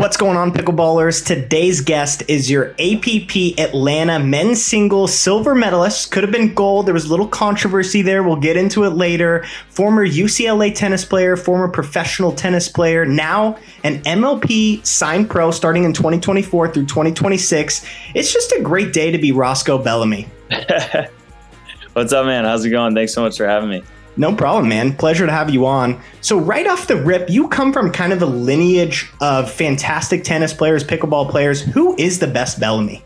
What's going on, pickleballers? Today's guest is your APP Atlanta men's singles silver medalist. Could have been gold. There was a little controversy there. We'll get into it later. Former UCLA tennis player, former professional tennis player, now an MLP signed pro starting in 2024 through 2026. It's just a great day to be Roscoe Bellamy. What's up, man? How's it going? Thanks so much for having me. No problem, man. Pleasure to have you on. So right off the rip, you come from kind of a lineage of fantastic tennis players, pickleball players. Who is the best Bellamy?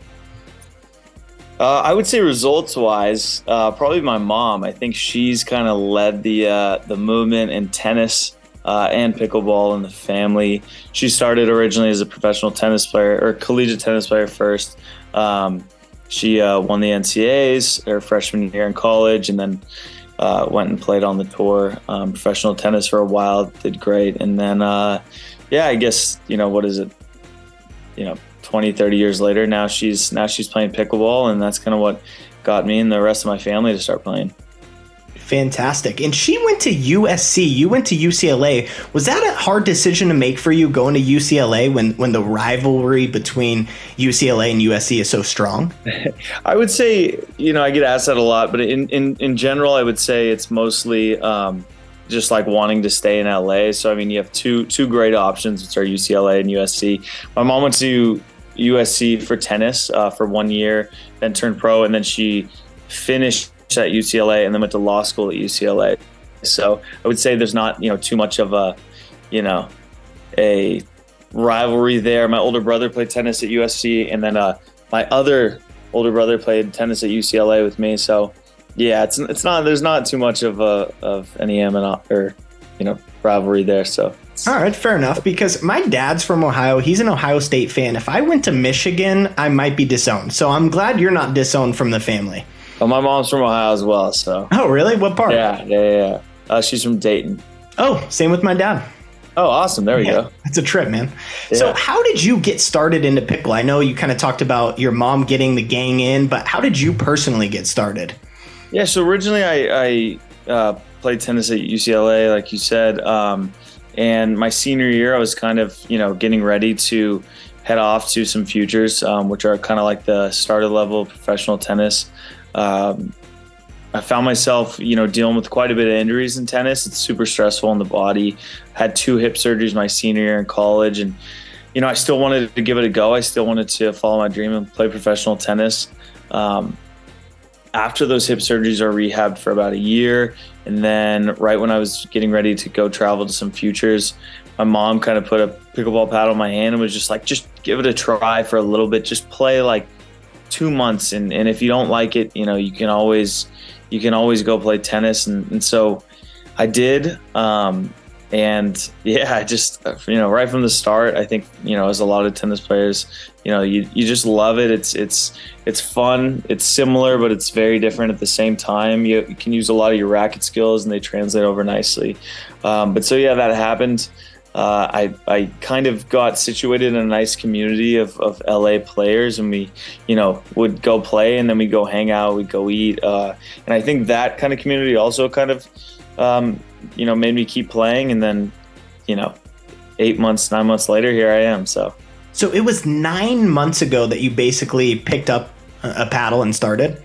I would say results-wise, probably my mom. I think she's kind of led the movement in tennis and pickleball in the family. She started originally as a professional tennis player, or collegiate tennis player first. She won the NCAAs her freshman year in college, and then went and played on the tour, professional tennis for a while, did great. And then, I guess, what is it? 20, 30 years later, now she's playing pickleball, and that's kind of what got me and the rest of my family to start playing. Fantastic. And she went to USC. You went to UCLA. Was that a hard decision to make for you going to UCLA when the rivalry between UCLA and USC is so strong? I would say, I get asked that a lot, but in general, I would say it's mostly just like wanting to stay in LA. So, you have two great options, which are UCLA and USC. My mom went to USC for tennis for 1 year, then turned pro, and then she finished at UCLA and then went to law school at UCLA. So I would say there's not, too much of a rivalry there. My older brother played tennis at USC, and then my other older brother played tennis at UCLA with me. So yeah, it's not, there's not too much of any rivalry there. So all right, fair enough, because my dad's from Ohio. He's an Ohio State fan. If I went to Michigan, I might be disowned. So I'm glad you're not disowned from the family. Well, my mom's from Ohio as well, so. Oh, really? What part? Yeah. She's from Dayton. Oh, same with my dad. Oh, awesome. There we go. It's a trip, man. Yeah. So how did you get started into pickle? I know you kind of talked about your mom getting the gang in, but how did you personally get started? Yeah, so originally I played tennis at UCLA, like you said, and my senior year I was kind of, getting ready to head off to some futures, which are kind of like the starter level professional tennis. I found myself, dealing with quite a bit of injuries in tennis. It's super stressful on the body. Had 2 hip surgeries my senior year in college, and I still wanted to give it a go. I still wanted to follow my dream and play professional tennis. After those hip surgeries, I rehabbed for about a year, and then right when I was getting ready to go travel to some futures, my mom kind of put a pickleball paddle in my hand and was just like, just give it a try for a little bit. Just play like 2 months, and if you don't like it, you can always go play tennis. And so I did, and yeah, I just right from the start, I think as a lot of tennis players, you just love it. It's fun, it's similar, but it's very different at the same time. You can use a lot of your racket skills and they translate over nicely. But so yeah, that happened. I kind of got situated in a nice community of LA players, and we, would go play, and then we'd go hang out, we'd go eat. And I think that kind of community also kind of, made me keep playing. And then, 9 months later, here I am. So it was 9 months ago that you basically picked up a paddle and started?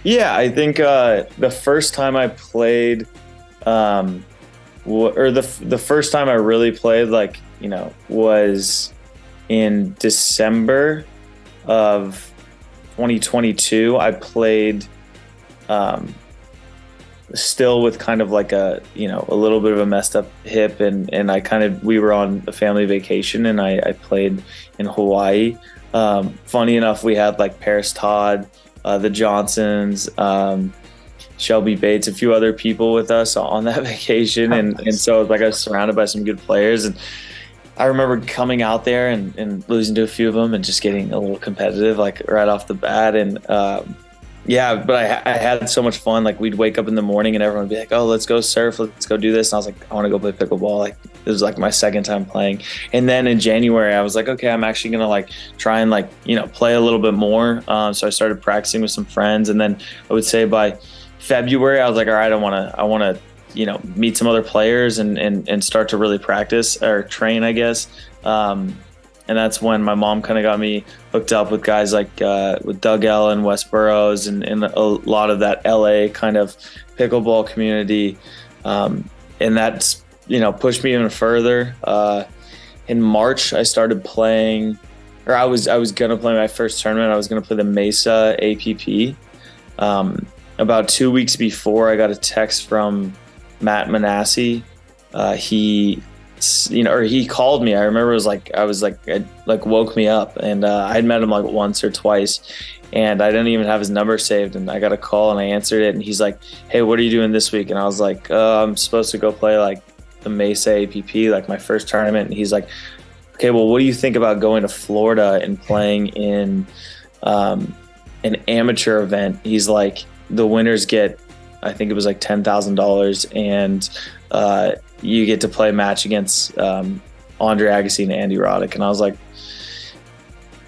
Yeah, I think the first time I played, the first time I really played, was in December of 2022. I played still with kind of like a little bit of a messed up hip, and we were on a family vacation, and I played in Hawaii. Funny enough, we had like Paris Todd, the Johnsons, Shelby Bates, a few other people with us on that vacation. And so I was surrounded by some good players. And I remember coming out there and losing to a few of them and just getting a little competitive, right off the bat. And but I had so much fun. We'd wake up in the morning and everyone would be like, oh, let's go surf, let's go do this. And I was like, I want to go play pickleball. It was my second time playing. And then in January, I was like, okay, I'm actually going to try and play a little bit more. So I started practicing with some friends. And then I would say by February, I was like, all right, I want to, meet some other players and start to really practice or train, I guess. And and that's when my mom kind of got me hooked up with guys like with Doug Ellen, Wes Burrows, and a lot of that LA kind of pickleball community, and that's pushed me even further. In March, I started playing, or I was gonna play my first tournament. I was gonna play the Mesa APP. About 2 weeks before, I got a text from Matt Menace. He called me. I remember it woke me up, and I had met him like once or twice, and I didn't even have his number saved. And I got a call, and I answered it, and he's like, "Hey, what are you doing this week?" And I was like, "I'm supposed to go play like the Mesa APP, like my first tournament." And he's like, "Okay, well, what do you think about going to Florida and playing in an amateur event?" He's like, "The winners get, I think it was like $10,000, and you get to play a match against Andre Agassi and Andy Roddick." And I was like,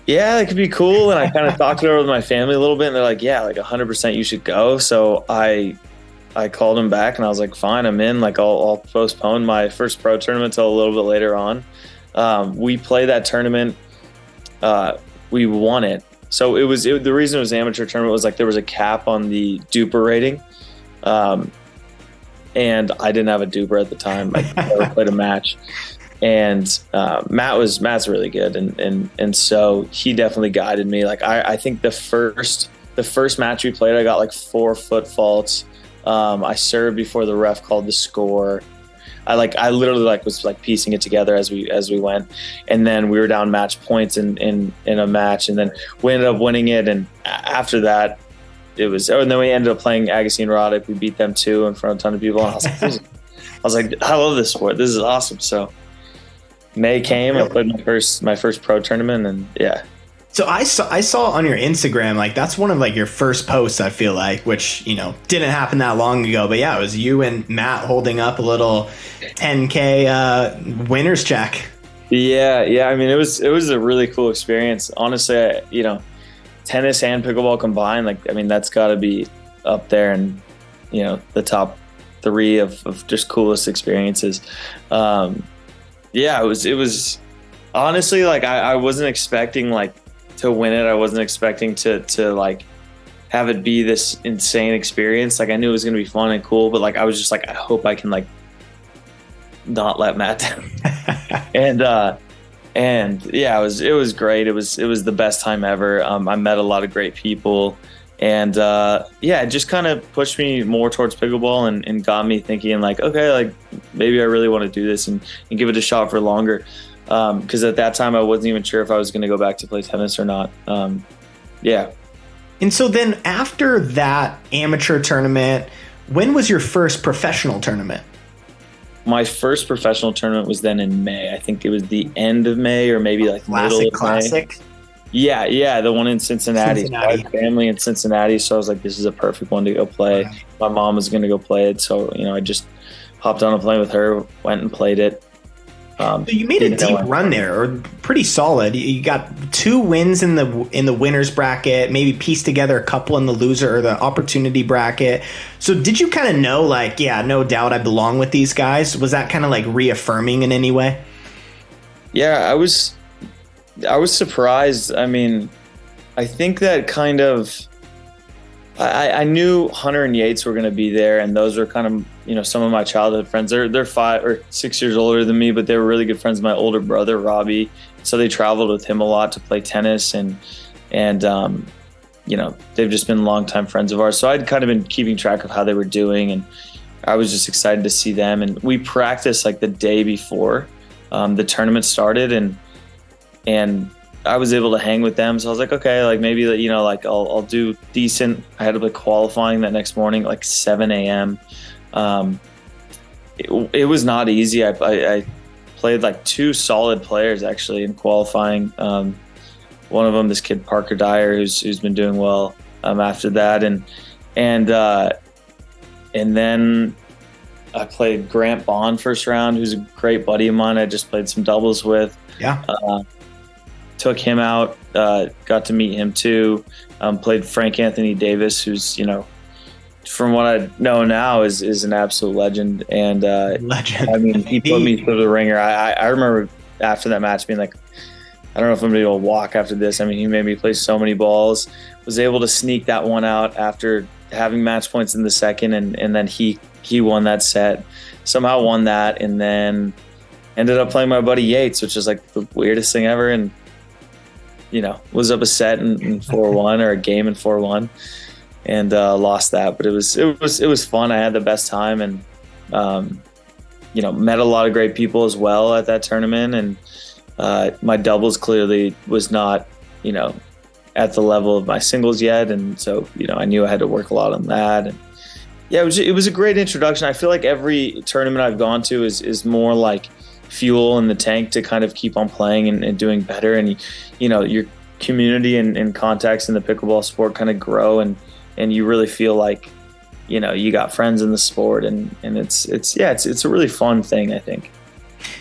"Yeah, that could be cool." And I kind of talked it over with my family a little bit, and they're like, "Yeah, like 100% you should go." So I called him back, and I was like, "Fine, I'm in. Like, I'll postpone my first pro tournament till a little bit later on." We played that tournament. We won it. So the reason it was an amateur tournament was like there was a cap on the duper rating. And I didn't have a duper at the time. I never played a match. And Matt's really good. And so he definitely guided me. Like I think the first match we played, I got like 4 foot faults. I served before the ref called the score. I literally was piecing it together as we went, and then we were down match points in a match, and then we ended up winning it. And after that, and then we ended up playing Agassi and Roddick. We beat them too in front of a ton of people. And I was like, I love this sport. This is awesome. So May came. I played my first pro tournament, and yeah. So I saw on your Instagram, like that's one of like your first posts, I feel like, which, didn't happen that long ago. But yeah, it was you and Matt holding up a little 10K winner's check. Yeah. I mean, it was a really cool experience. Honestly, tennis and pickleball combined, that's got to be up there and, the top 3 of just coolest experiences. It was honestly, I wasn't expecting to win it. I wasn't expecting to have it be this insane experience. I knew it was going to be fun and cool, but I was just I hope I can not let Matt down. and yeah, it was great. It was the best time ever. I met a lot of great people, and it just kind of pushed me more towards pickleball and got me thinking okay, maybe I really want to do this and give it a shot for longer. Because at that time I wasn't even sure if I was going to go back to play tennis or not. And so then after that amateur tournament, when was your first professional tournament? My first professional tournament was then in May. I think it was the end of May or maybe middle of Classic. May. Yeah, the one in Cincinnati. I had family in Cincinnati, so I was like, this is a perfect one to go play. Right. My mom was going to go play it, so I just hopped on a plane with her, went and played it. So you made a deep run there, or pretty solid. You got 2 wins in the winners bracket, maybe pieced together a couple in the loser or the opportunity bracket. So did you kind of know, no doubt I belong with these guys? Was that kind of reaffirming in any way? Yeah, I was surprised. I mean, I think that kind of I knew Hunter and Yates were going to be there, and those were kind of, some of my childhood friends. They're 5 or 6 years older than me, but they were really good friends of my older brother, Robbie. So they traveled with him a lot to play tennis, and they've just been longtime friends of ours. So I'd kind of been keeping track of how they were doing, and I was just excited to see them. And we practiced the day before the tournament started, and I was able to hang with them. So I was like, okay, maybe, I'll do decent. I had to play qualifying that next morning, 7 a.m. It was not easy. I played 2 solid players actually in qualifying. One of them, this kid, Parker Dyer, who's been doing well after that. And then I played Grant Bond first round, who's a great buddy of mine. I just played some doubles with. Yeah. Took him out, got to meet him too. Played Frank Anthony Davis, who's, from what I know now is an absolute legend. And legend. I mean, he put me through the ringer. I remember after that match being like, I don't know if anybody will walk after this. I mean, he made me play so many balls, was able to sneak that one out after having match points in the second, and then he won that set, somehow won that, and then ended up playing my buddy Yates, which is like the weirdest thing ever, and was up a set in 4-1 or a game in 4-1, and lost that. But it was fun. I had the best time, and met a lot of great people as well at that tournament, and my doubles clearly was not at the level of my singles yet, and so I knew I had to work a lot on that. And yeah, it was a great introduction. I feel like every tournament I've gone to is more like fuel in the tank to kind of keep on playing and doing better, and your community and contacts in the pickleball sport kind of grow, and you really feel like you got friends in the sport, and it's a really fun thing, I think.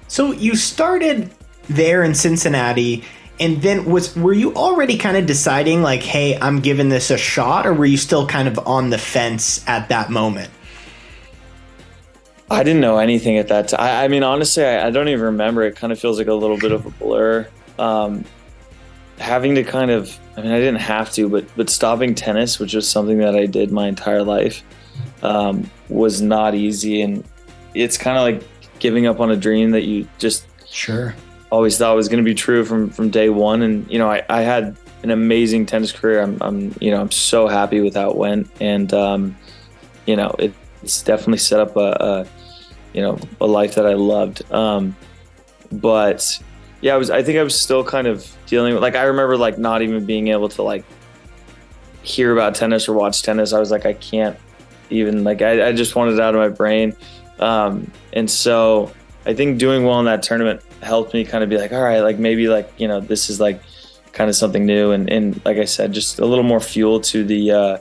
So you started there in Cincinnati, and then were you already kind of deciding like, hey, I'm giving this a shot, or were you still kind of on the fence at that moment? I didn't know anything at that time. I mean, honestly, I don't even remember. It kind of feels like a little bit of a blur. Having to kind of, I mean, I didn't have to, but stopping tennis, which was something that I did my entire life, was not easy. And it's kind of like giving up on a dream that you just always thought was going to be true from day one. And, I had an amazing tennis career. I'm so happy with how it went. And, it's definitely set up a life that I loved. But yeah, I think I was still kind of dealing with, like, I remember like not even being able to like hear about tennis or watch tennis. I was like, I can't even, like, I just wanted it out of my brain. And so I think doing well in that tournament helped me kind of be like, all right, like maybe like, this is like kind of something new. And like I said, just a little more fuel to the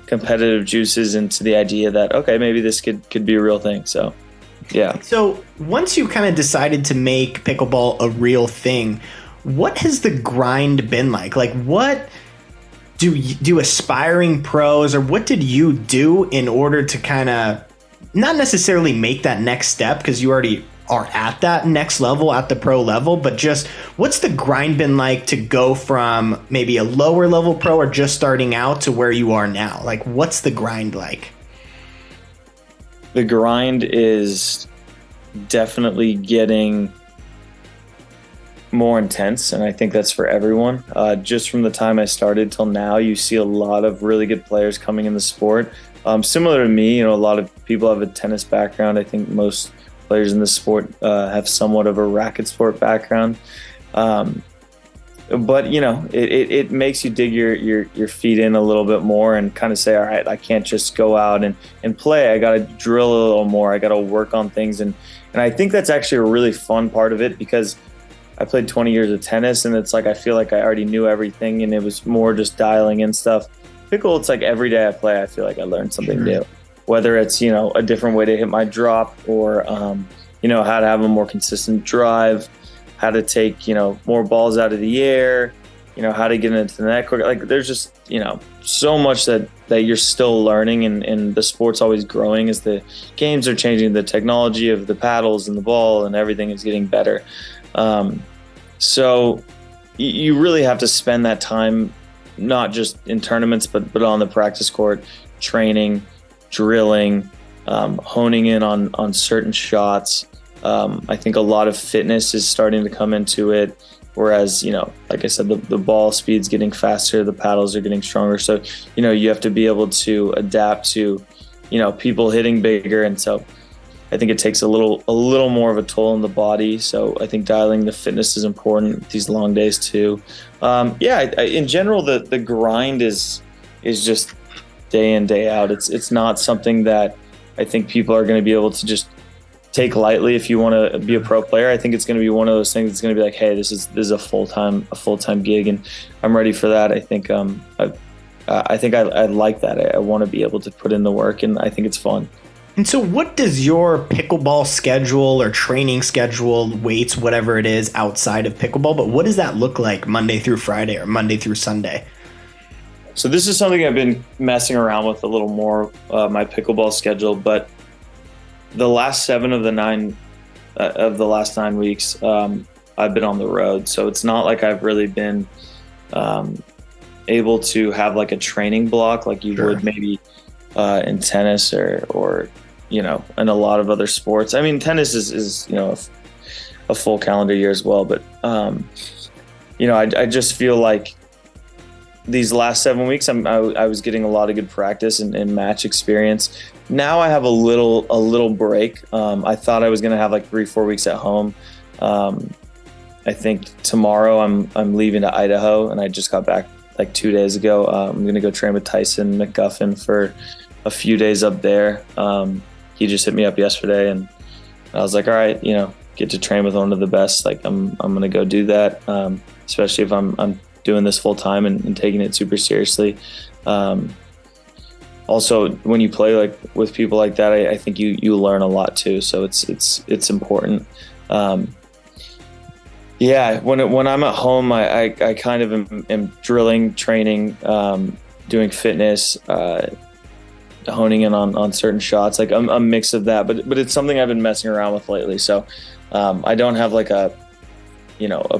competitive juices and to the idea that, okay, maybe this could be a real thing. So, yeah. So once you kind of decided to make pickleball a real thing, what has the grind been like? Like, what do aspiring pros, or what did you do in order to kind of not necessarily make that next step, because you already are at that next level, at the pro level, but just what's the grind been like to go from maybe a lower level pro or just starting out to where you are now? Like, what's the grind like? The grind is definitely getting more intense, and I think that's for everyone. Just from the time I started till now, you see a lot of really good players coming in the sport. Similar to me, a lot of people have a tennis background. I think most players in this sport have somewhat of a racket sport background. But it makes you dig your feet in a little bit more and kind of say, all right, I can't just go out and play. I got to drill a little more. I got to work on things. And I think that's actually a really fun part of it, because I played 20 years of tennis, and it's like I feel like I already knew everything, and it was more just dialing in stuff. Pickle, it's like every day I play, I feel like I learned something new. Whether it's, a different way to hit my drop, or, how to have a more consistent drive, how to take, more balls out of the air, how to get into the net quicker. Like, there's just, so much that you're still learning, and the sport's always growing as the games are changing, the technology of the paddles and the ball and everything is getting better. So you really have to spend that time, not just in tournaments, but on the practice court, training, drilling, honing in on certain shots. I think a lot of fitness is starting to come into it, whereas, like I said, the ball speed's getting faster, the paddles are getting stronger. So, you have to be able to adapt to, people hitting bigger. And so I think it takes a little more of a toll on the body. So I think dialing the fitness is important these long days too. In general, the grind is just day in, day out. It's not something that I think people are going to be able to just take lightly. If you want to be a pro player, I think it's going to be one of those things that's going to be like, hey, this is a full-time gig, and I'm ready for that. I think I like that. I want to be able to put in the work, and I think it's fun. And so what does your pickleball schedule or training schedule, weights, whatever it is, outside of pickleball, but what does that look like Monday through Friday or Monday through Sunday? So this is something I've been messing around with a little more, my pickleball schedule, but the last 7 of the 9 of the last 9 weeks, I've been on the road. So it's not like I've really been able to have like a training block like you would maybe in tennis or in a lot of other sports. I mean, tennis is a full calendar year as well, but I just feel like these last 7 weeks I was getting a lot of good practice and match experience. Now I have a little break. I thought I was going to have like 3-4 weeks at home. I think tomorrow I'm leaving to Idaho, and I just got back like 2 days ago. I'm going to go train with Tyson McGuffin for a few days up there. He just hit me up yesterday, and I was like, all right, get to train with one of the best. Like I'm going to go do that, especially if I'm doing this full time and taking it super seriously. Also, when you play like with people like that, I think you learn a lot too. So it's important. When I'm at home, I kind of am drilling, training, doing fitness, honing in on certain shots, like a mix of that. But it's something I've been messing around with lately. So I don't have like a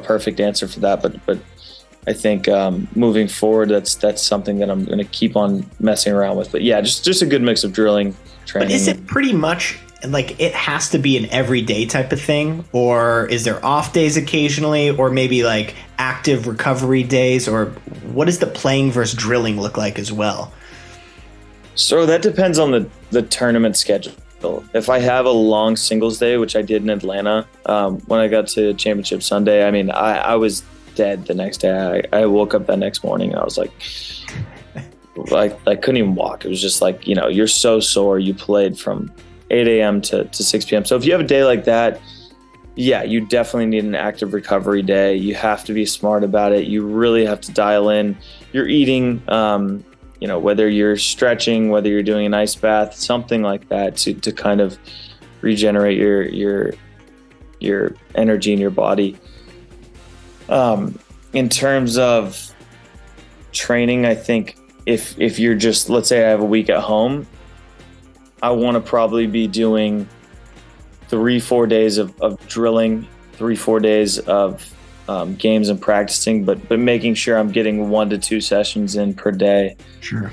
perfect answer for that. But I think moving forward, that's something that I'm going to keep on messing around with. But yeah, just a good mix of drilling, training. But is it pretty much like it has to be an everyday type of thing, or is there off days occasionally, or maybe like active recovery days, or what does the playing versus drilling look like as well? So that depends on the tournament schedule. If I have a long singles day, which I did in Atlanta, when I got to Championship Sunday, I mean, I was dead the next day. I woke up that next morning and I was like I couldn't even walk. It was just like, you're so sore. You played from 8 a.m. to 6 p.m. So if you have a day like that, yeah, you definitely need an active recovery day. You have to be smart about it. You really have to dial in your eating, whether you're stretching, whether you're doing an ice bath, something like that to kind of regenerate your energy in your body. In terms of training, I think if you're just, let's say I have a week at home, I want to probably be doing 3-4 days of drilling, 3-4 days of games and practicing, but making sure I'm getting 1 to 2 sessions in per day. Sure.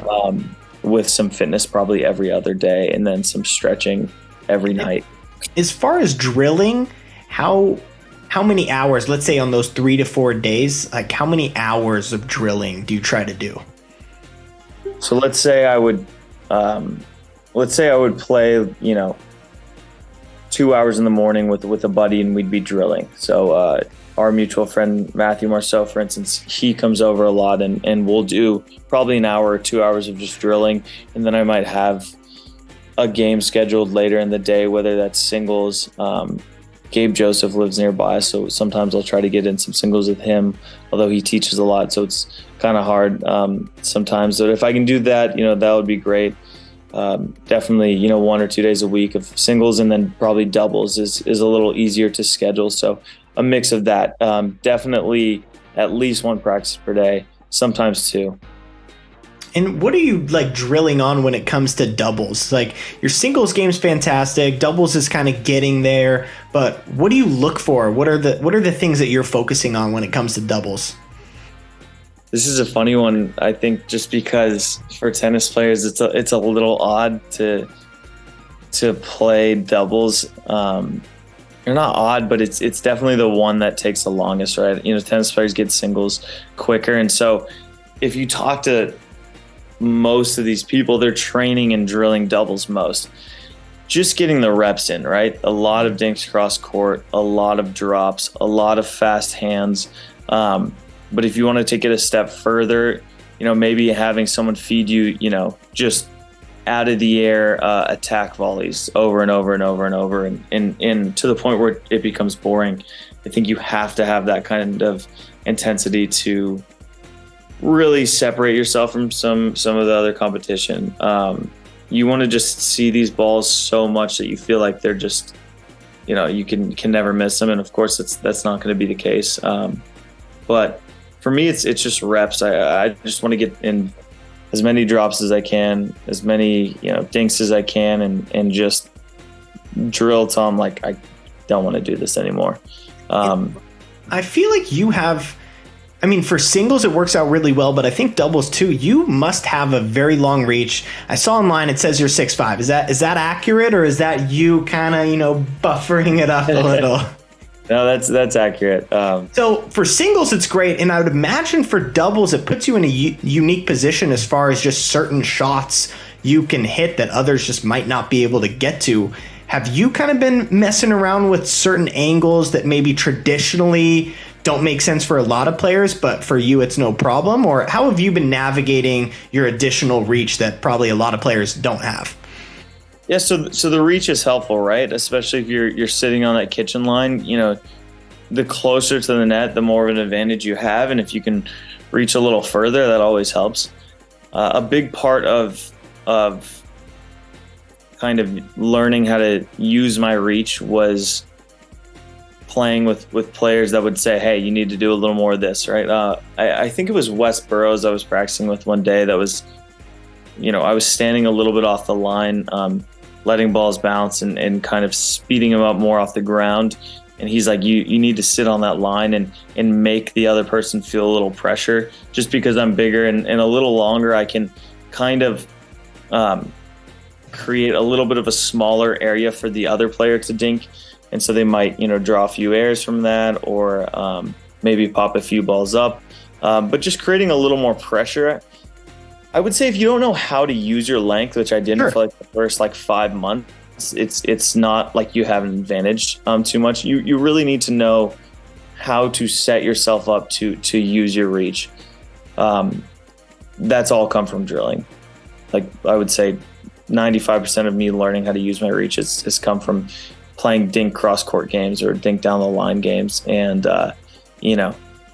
With some fitness probably every other day, and then some stretching every night. As far as drilling, how many hours, let's say on those 3 to 4 days, like how many hours of drilling do you try to do? So let's say I would play, 2 hours in the morning with a buddy, and we'd be drilling. So our mutual friend Matthew Marceau, for instance, he comes over a lot, and we'll do probably an hour or 2 hours of just drilling, and then I might have a game scheduled later in the day, whether that's singles. Gabe Joseph lives nearby, so sometimes I'll try to get in some singles with him, although he teaches a lot, so it's kind of hard sometimes. So if I can do that, that would be great. Definitely, 1 or 2 days a week of singles, and then probably doubles is a little easier to schedule. So a mix of that. Definitely at least 1 practice per day, sometimes 2. And what are you like drilling on when it comes to doubles? Like your singles game's fantastic, doubles is kind of getting there, but what do you look for? What are the things that you're focusing on when it comes to doubles? This is a funny one, I think, just because for tennis players it's a little odd to play doubles. They're not odd, but it's definitely the one that takes the longest, right? Tennis players get singles quicker, and so if you talk to most of these people, they're training and drilling doubles most. Just getting the reps in, right? A lot of dinks cross court, a lot of drops, a lot of fast hands. But if you want to take it a step further, maybe having someone feed you, just out of the air attack volleys over and over and over and over, and to the point where it becomes boring. I think you have to have that kind of intensity to really separate yourself from some of the other competition. You want to just see these balls so much that you feel like they're just, you can never miss them. And of course that's not going to be the case. But for me, it's just reps. I just want to get in as many drops as I can, as many, dinks as I can, and just drill till I'm like, I don't want to do this anymore. I feel like you have, I mean, for singles, it works out really well, but I think doubles too, you must have a very long reach. I saw online, it says you're 6'5". Is that accurate, or is that you kind of, buffering it up a little? No, that's accurate. So for singles, it's great. And I would imagine for doubles, it puts you in a unique position as far as just certain shots you can hit that others just might not be able to get to. Have you kind of been messing around with certain angles that maybe traditionally don't make sense for a lot of players, but for you, it's no problem? Or how have you been navigating your additional reach that probably a lot of players don't have? Yeah, so the reach is helpful, right? Especially if you're sitting on that kitchen line. The closer to the net, the more of an advantage you have, and if you can reach a little further, that always helps. A big part of kind of learning how to use my reach was playing with players that would say, hey, you need to do a little more of this, right? I think it was Wes Burrows I was practicing with one day that was, I was standing a little bit off the line, letting balls bounce and kind of speeding them up more off the ground. And he's like, you need to sit on that line and make the other person feel a little pressure. Just because I'm bigger and a little longer, I can kind of create a little bit of a smaller area for the other player to dink. And so they might, draw a few airs from that, or maybe pop a few balls up. But just creating a little more pressure. I would say if you don't know how to use your length, which I didn't for like the first 5 months, it's not like you have an advantage too much. You really need to know how to set yourself up to use your reach. That's all come from drilling. Like I would say 95% of me learning how to use my reach has come from playing dink cross court games or dink down the line games, and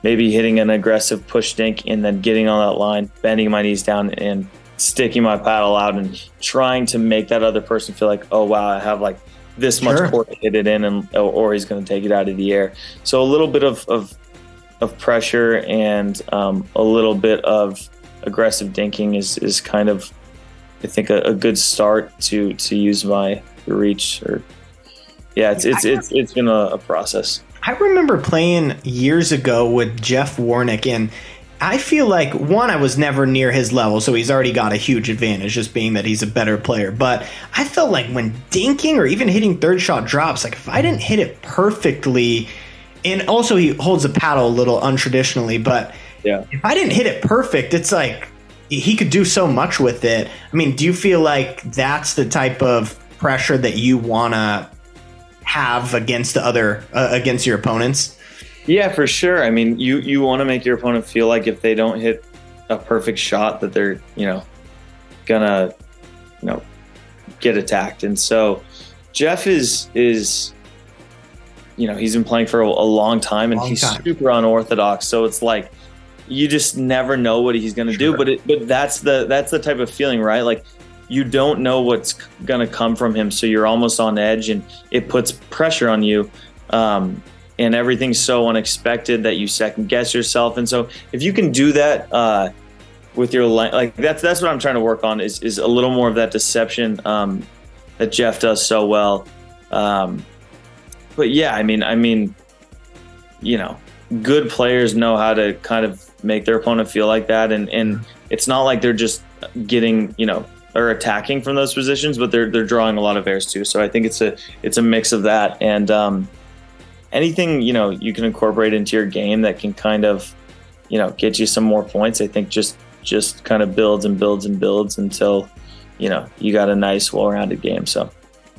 maybe hitting an aggressive push dink and then getting on that line, bending my knees down and sticking my paddle out and trying to make that other person feel like, oh wow, I have this much court to hit it in, or he's going to take it out of the air. So a little bit of pressure and a little bit of aggressive dinking is kind of, I think, a good start to use my reach. It's been a process. I remember playing years ago with Jeff Warnick, and I feel like, one, I was never near his level, so he's already got a huge advantage just being that he's a better player. But I felt like when dinking or even hitting third shot drops, if I didn't hit it perfectly, and also he holds the paddle a little untraditionally, but if I didn't hit it perfect, it's like he could do so much with it. I mean, do you feel like that's the type of pressure that you want to have against the other against your opponents? Yeah, for sure. I mean, you want to make your opponent feel like if they don't hit a perfect shot that they're gonna get attacked. And so Jeff is he's been playing for a long time, and he's super unorthodox. So it's like you just never know what he's gonna do. But that's the type of feeling, right? Like, you don't know what's going to come from him, so you're almost on edge, and it puts pressure on you. And everything's so unexpected that you second guess yourself. And so if you can do that with your that's what I'm trying to work on is a little more of that deception that Jeff does so well. But yeah, I mean, good players know how to kind of make their opponent feel like that, and it's not like they're just getting or attacking from those positions, but they're drawing a lot of airs too. So I think it's a mix of that, and anything you can incorporate into your game that can kind of get you some more points. I think just kind of builds and builds and builds until you got a nice well-rounded game. So.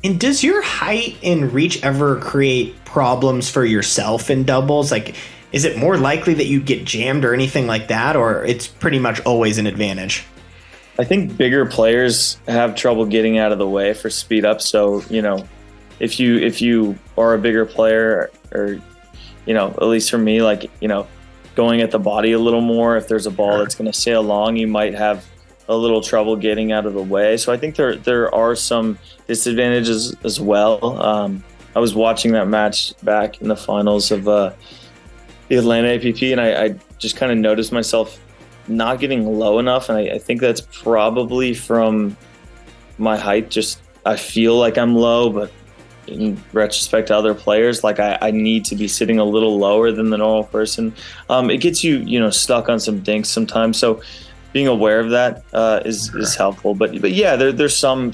And does your height and reach ever create problems for yourself in doubles? Like, is it more likely that you get jammed or anything like that, or it's pretty much always an advantage? I think bigger players have trouble getting out of the way for speed up. So, if you are a bigger player, or, at least for me, going at the body a little more, if there's a ball that's going to sail long, you might have a little trouble getting out of the way. So I think there are some disadvantages as well. I was watching that match back in the finals of the Atlanta APP, and I just kind of noticed myself not getting low enough, and I think that's probably from my height. Just I feel like I'm low, but in retrospect to other players, like I need to be sitting a little lower than the normal person. It gets you stuck on some dinks sometimes. So being aware of that is helpful. But yeah, there's some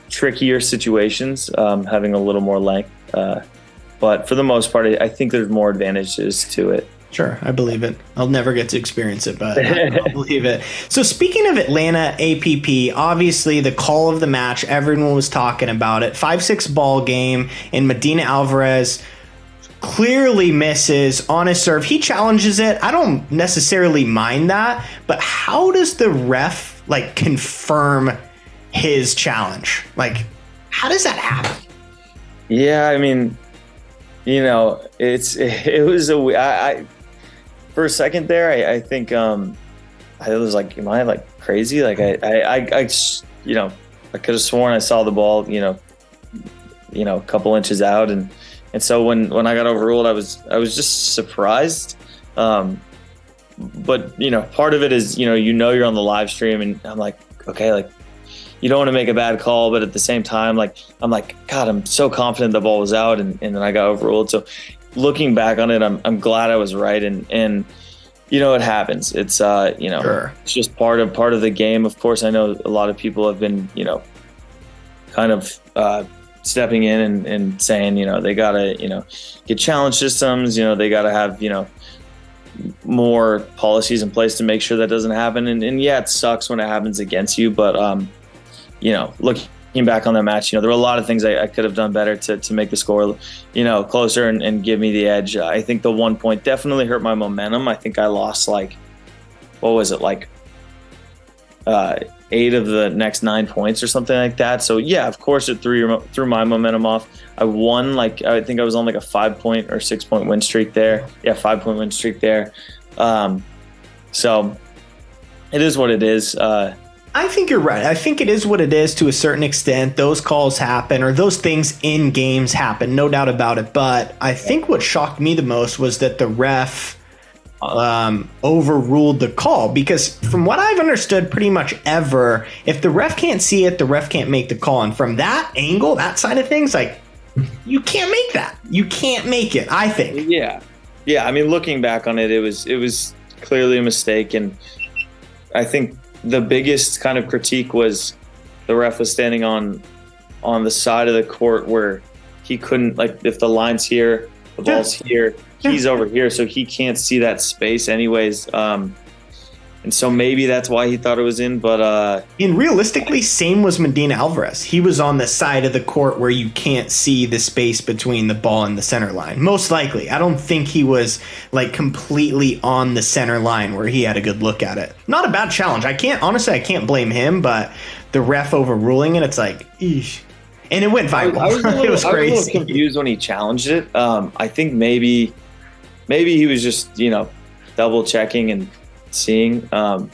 trickier situations having a little more length. But for the most part, I think there's more advantages to it. Sure, I believe it. I'll never get to experience it, but I'll believe it. So speaking of Atlanta APP, obviously the call of the match, everyone was talking about it. 5-6 ball game, and Medina Alvarez clearly misses on his serve. He challenges it. I don't necessarily mind that, but how does the ref confirm his challenge? How does that happen? Yeah, I mean, it was for a second there, I think I was like, am I crazy? I could have sworn I saw the ball, a couple inches out, and so when I got overruled, I was just surprised. But part of it is you're on the live stream, and I'm like, okay, you don't want to make a bad call, but at the same time, I'm like, God, I'm so confident the ball was out, and then I got overruled. So looking back on it, I'm glad I was right, and it happens. It's Sure. It's just part of the game. Of course, I know a lot of people have been kind of stepping in and saying they gotta get challenge systems. They gotta have more policies in place to make sure that doesn't happen. And yeah, it sucks when it happens against you, but looking back on that match, there were a lot of things I could have done better to make the score, closer and give me the edge. I think the 1 point definitely hurt my momentum. I think I lost 8 of the next 9 points or something like that. So yeah, of course it threw my momentum off. I won, I think I was on a 5-point or 6-point win streak there. Yeah, 5-point win streak there. So it is what it is. I think you're right. I think it is what it is to a certain extent. Those calls happen, or those things in games happen, no doubt about it. But I think what shocked me the most was that the ref overruled the call, because from what I've understood pretty much ever, if the ref can't see it, the ref can't make the call. And from that angle, that side of things, you can't make that. You can't make it, I think. Yeah. I mean, looking back on it, it was clearly a mistake. And I think the biggest kind of critique was the ref was standing on the side of the court where he couldn't, if the line's here, the ball's here, he's over here, so he can't see that space anyways. And so maybe that's why he thought it was in, but and realistically, same was Medina Alvarez. He was on the side of the court where you can't see the space between the ball and the center line. Most likely. I don't think he was completely on the center line where he had a good look at it. Not a bad challenge. I can't blame him, but the ref overruling it, it's eesh. And it went viral. It was crazy. I was a little confused when he challenged it. I think maybe he was just, double checking and seeing. But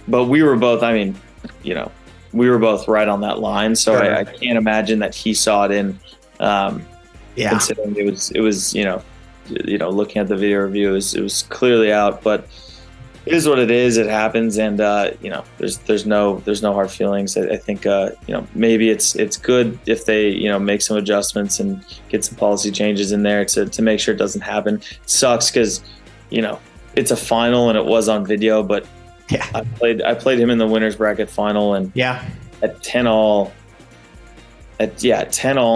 we were both, we were both right on that line. So Sure. I can't imagine that he saw it in, Yeah. considering it was, looking at the video review, it was clearly out, but it is what it is. It happens. And, there's no hard feelings. I think, maybe it's good if they, make some adjustments and get some policy changes in there to make sure it doesn't happen. It sucks because, it's a final and it was on video, but Yeah. I played him in the winners bracket final, and Yeah. at 10-all in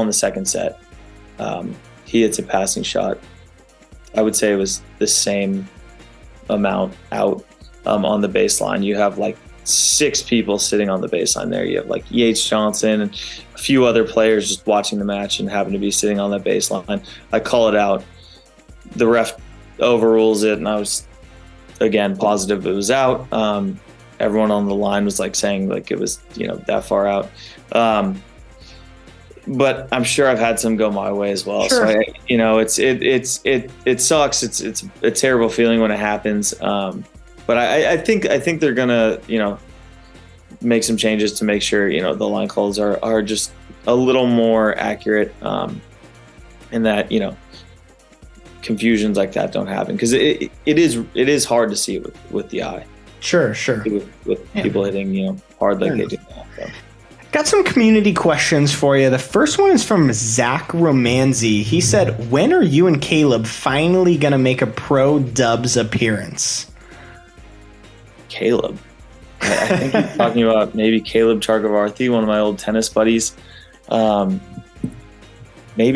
the second set, he hits a passing shot. I would say it was the same amount out on the baseline. You have 6 people sitting on the baseline there. You have Yates Johnson and a few other players just watching the match and happen to be sitting on that baseline. I call it out. The ref overrules it, and I was again positive it was out. Everyone on the line was saying it was that far out. But I'm sure I've had some go my way as well. Sure. So it sucks. It's a terrible feeling when it happens. But I think they're gonna make some changes to make sure the line calls are just a little more accurate, and that confusions like that don't happen, because it is hard to see with the eye. Sure. With people hitting hard like they do now. So. Got some community questions for you. The first one is from Zach Romanzi. He said, when are you and Caleb finally going to make a Pro Dubs appearance? Caleb. I think he's talking about maybe Caleb Chargavarthi, one of my old tennis buddies. Maybe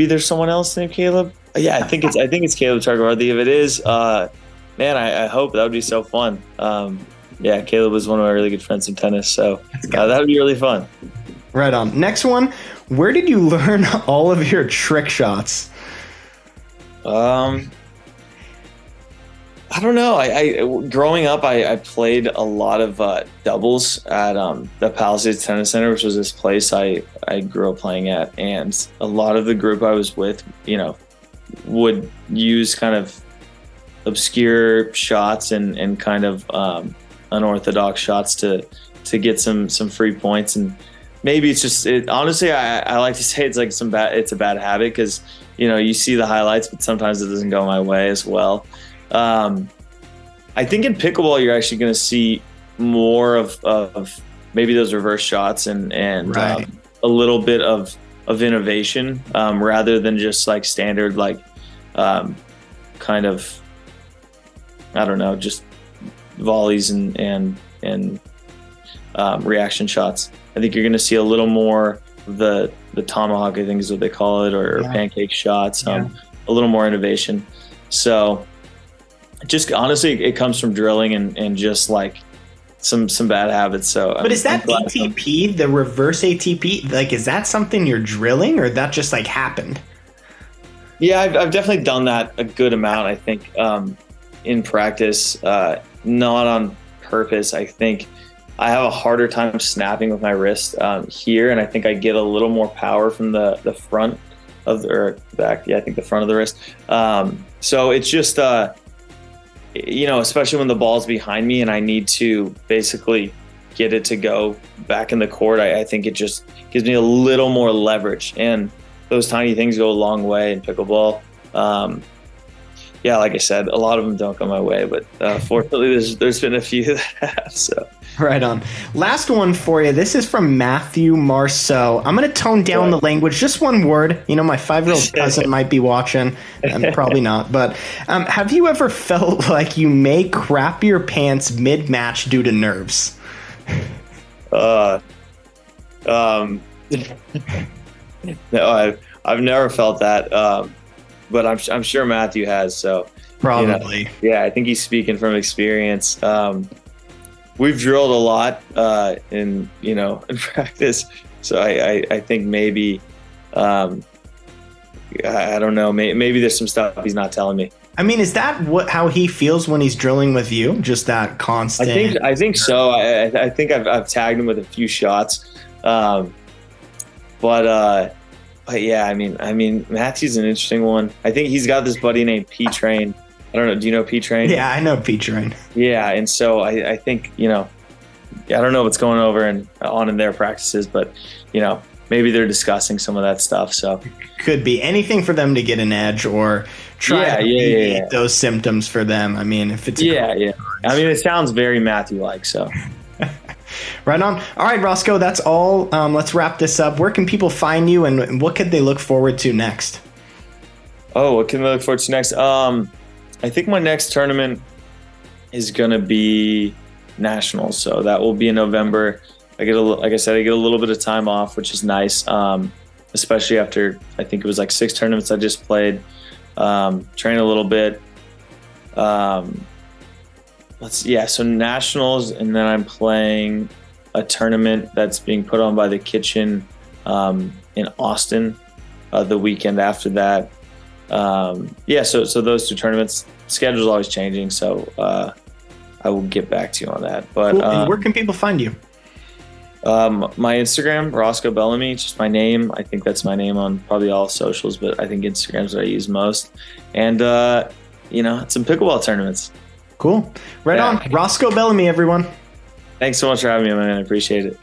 there's someone else named Caleb. Yeah, I think it's Caleb Chargavarthi. If it is, man, I hope that would be so fun. Yeah, Caleb was one of my really good friends in tennis, so that would be really fun. Right on. Next one, where did you learn all of your trick shots? I don't know. I growing up, I played a lot of doubles at the Palisades Tennis Center, which was this place I grew up playing at, and a lot of the group I was with, would use kind of obscure shots and kind of unorthodox shots to get some free points. And maybe it's just honestly, I like to say it's a bad habit, because you see the highlights, but sometimes it doesn't go my way as well. I think in pickleball you're actually going to see more of maybe those reverse shots and right. A little bit of innovation, rather than just like standard kind of, I don't know, just volleys and reaction shots. I think you're going to see a little more of the tomahawk, I think is what they call it, or pancake shots, a little more innovation. So just honestly, it comes from drilling and just like some bad habits. So, but is that ATP, the reverse ATP? Like, is that something you're drilling, or that just like happened? Yeah, I've definitely done that a good amount. I think in practice, not on purpose. I think I have a harder time snapping with my wrist here, and I think I get a little more power from the front of or back. Yeah, I think the front of the wrist. So it's just especially when the ball's behind me and I need to basically get it to go back in the court, I think it just gives me a little more leverage, and those tiny things go a long way in pickleball. Like I said, a lot of them don't go my way, but fortunately there's been a few that have. So right on. Last one for you. This is from Matthew Marceau. I'm going to tone down the language, just one word. My 5-year-old cousin might be watching, and probably not. But have you ever felt like you may crap your pants mid-match due to nerves? No, I've never felt that. But I'm sure Matthew has. So probably. I think he's speaking from experience. We've drilled a lot in practice. So I think maybe I don't know. Maybe there's some stuff he's not telling me. I mean, is that how he feels when he's drilling with you? Just that constant. I think so. I think I've tagged him with a few shots, but yeah, I mean, Matthew's an interesting one. I think he's got this buddy named P-Train. I don't know. Do you know P-Train? Yeah, I know P-Train. Yeah, and so I think I don't know what's going on in their practices, but maybe they're discussing some of that stuff. So could be anything for them to get an edge or try to alleviate those symptoms for them. I mean, if it's I mean, it sounds very Matthew-like. So. Right on. All right, Roscoe, that's all. Let's wrap this up. Where can people find you, and what could they look forward to next? Oh, what can they look forward to next? I think my next tournament is going to be nationals. So that will be in November. Like I said, I get a little bit of time off, which is nice. Especially after, I think it was like 6 tournaments I just played. Train a little bit. So nationals, and then I'm playing a tournament that's being put on by the Kitchen in Austin the weekend after that. So those 2 tournaments, schedule's always changing, so I will get back to you on that. But cool. And where can people find you? My Instagram, Roscoe Bellamy, just my name. I think that's my name on probably all socials, but I think Instagram's what I use most. And some pickleball tournaments. Cool. Right on. Roscoe Bellamy, everyone. Thanks so much for having me, man. I appreciate it.